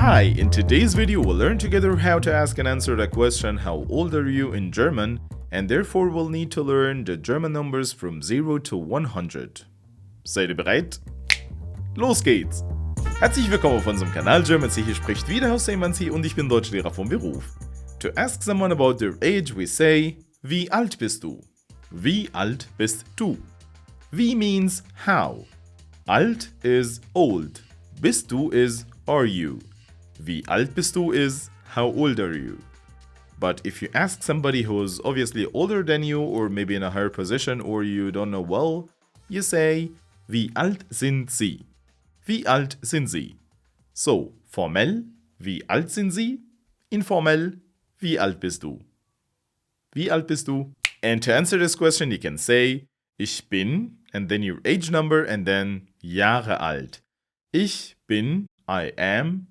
Hi, in today's video we'll learn together how to ask and answer the question how old are you in German, and therefore we'll need to learn the German numbers from 0 to 100. Seid ihr bereit? Los geht's! Herzlich willkommen auf unserem Kanal Germansy, hier spricht wieder Haus Germansy und ich bin Deutschlehrer vom Beruf. To ask someone about their age we say, wie alt bist du? Wie alt bist du? Wie means how. Alt is old. Bist du is are you. Wie alt bist du is how old are you. But if you ask somebody who's obviously older than you or maybe in a higher position or you don't know well, you say, wie alt sind sie? Wie alt sind sie? So, formell, wie alt sind sie? Informell, wie alt bist du? Wie alt bist du? And to answer this question, you can say, ich bin, and then your age number, and then Jahre alt. Ich bin, I am,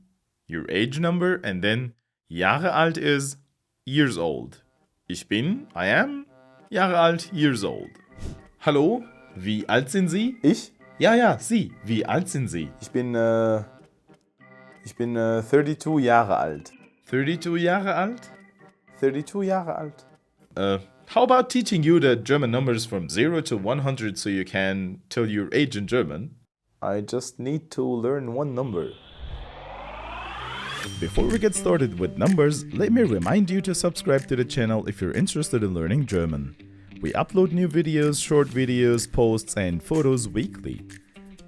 your age number, and then Jahre alt is years old. Ich bin, I am, Jahre alt, years old. Hallo, wie alt sind Sie? Ich? Ja, Sie. Wie alt sind Sie? Ich bin 32 Jahre alt. 32 Jahre alt? 32 Jahre alt. How about teaching you the German numbers from 0 to 100 so you can tell your age in German? I just need to learn one number. Before we get started with numbers, let me remind you to subscribe to the channel if you're interested in learning German. We upload new videos, short videos, posts and photos weekly.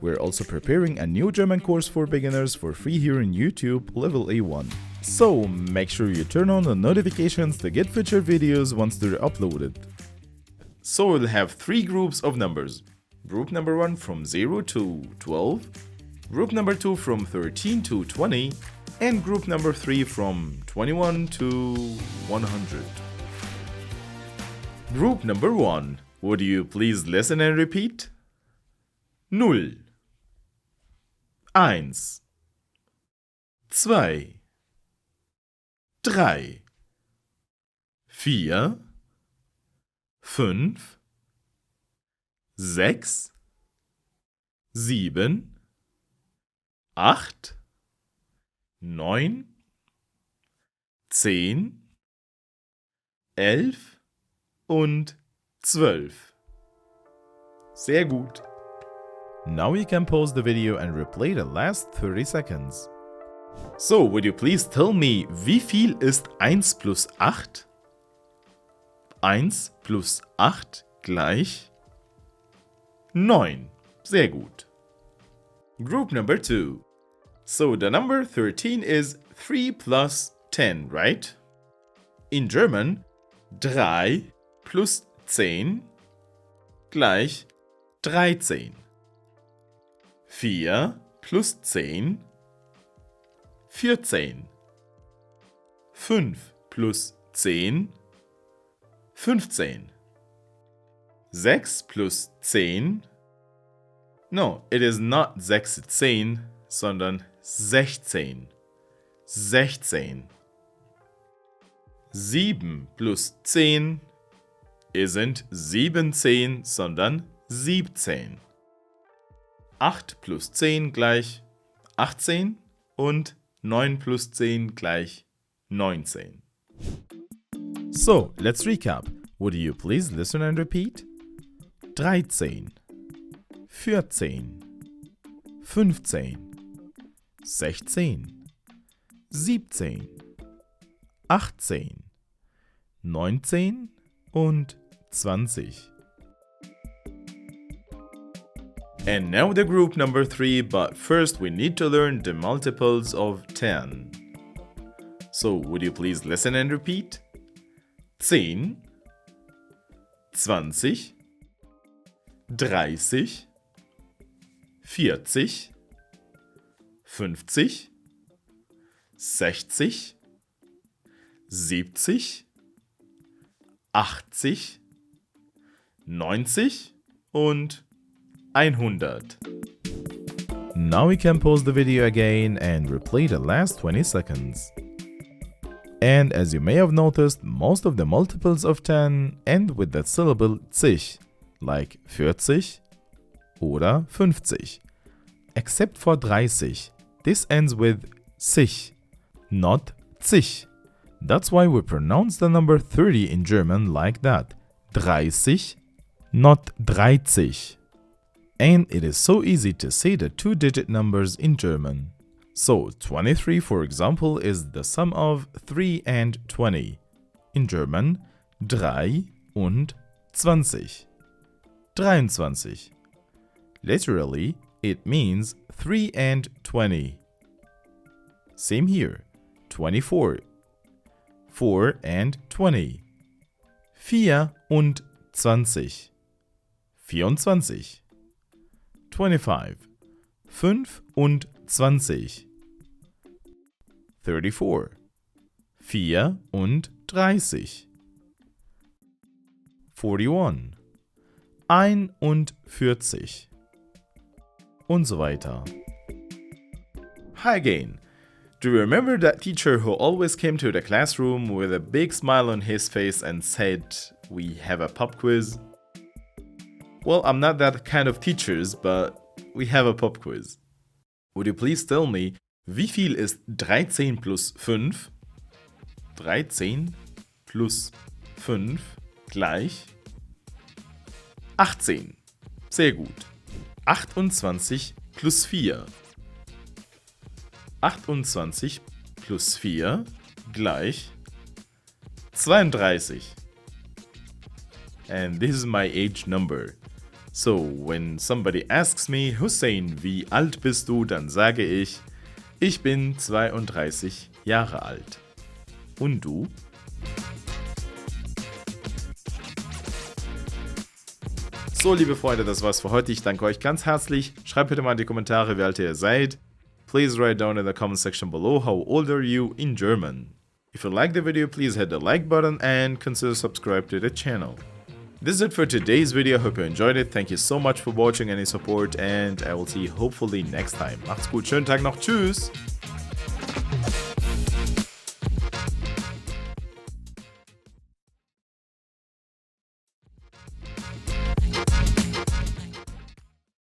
We're also preparing a new German course for beginners for free here on YouTube, level A1. So make sure you turn on the notifications to get future videos once they're uploaded. So we'll have three groups of numbers. Group number 1 from 0 to 12, group number 2 from 13 to 20, and group number 3 from 21 to 100. Group number 1. Would you please listen and repeat? 0 1 2 3 4 5 6 7 8 9 10 11 und 12. Sehr gut. Now you can pause the video and replay the last 30 seconds. So, would you please tell me, wie viel ist 1 plus 8? 1 plus 8 gleich 9. Sehr gut. Group number 2. So the number 13 is 3 plus 10, right? In German, 3 plus 10 gleich 13. 4 plus 10 14. 5 plus 10 15. 6 plus 10. No, it is not 16, sondern 16. 16. 7 plus 10 isn't 17, sondern 17. 8 plus 10 gleich 18 und 9 plus 10 gleich 19. So, let's recap. Would you please listen and repeat? 13, 14, 15, 16, 17, 18, 19 und 20. And now the group number 3, but first we need to learn the multiples of 10. So, would you please listen and repeat? 10, 20, 30, 40, 50, 60, 70, 80, 90 und 100. Now we can pause the video again and replay the last 20 seconds. And as you may have noticed, most of the multiples of 10 end with that syllable zig, like 40 oder 50. Except for 30. This ends with sich, not zig. That's why we pronounce the number 30 in German like that. 30, not 30. And it is so easy to say the two-digit numbers in German. So 23, for example, is the sum of 3 and 20. In German, 3 und 20. 23. Literally, it means 3 and 20. Same here. 24. 4 and 20. 4 und 20. 24. 25. 5 und 20. 34. 4 und 30. 41. 41. Und so weiter. Hi again. Do you remember that teacher who always came to the classroom with a big smile on his face and said, "We have a pop quiz"? Well, I'm not that kind of teachers, but we have a pop quiz. Would you please tell me, wie viel ist 13 plus 5? 13 plus 5 gleich 18. Sehr gut. 28 plus 4. 28 plus 4 gleich 32. And this is my age number. So, when somebody asks me, Hussein, wie alt bist du? Dann sage ich, ich bin 32 Jahre alt. Und du? So, liebe Freunde, das war's für heute. Ich danke euch ganz herzlich. Schreibt bitte mal in die Kommentare, wie alt ihr seid. Please write down in the comment section below how old are you in German. If you like the video, please hit the like button and consider subscribe to the channel. This is it for today's video. I hope you enjoyed it. Thank you so much for watching and your support, and I will see you hopefully next time. Macht's gut, schönen Tag noch. Tschüss!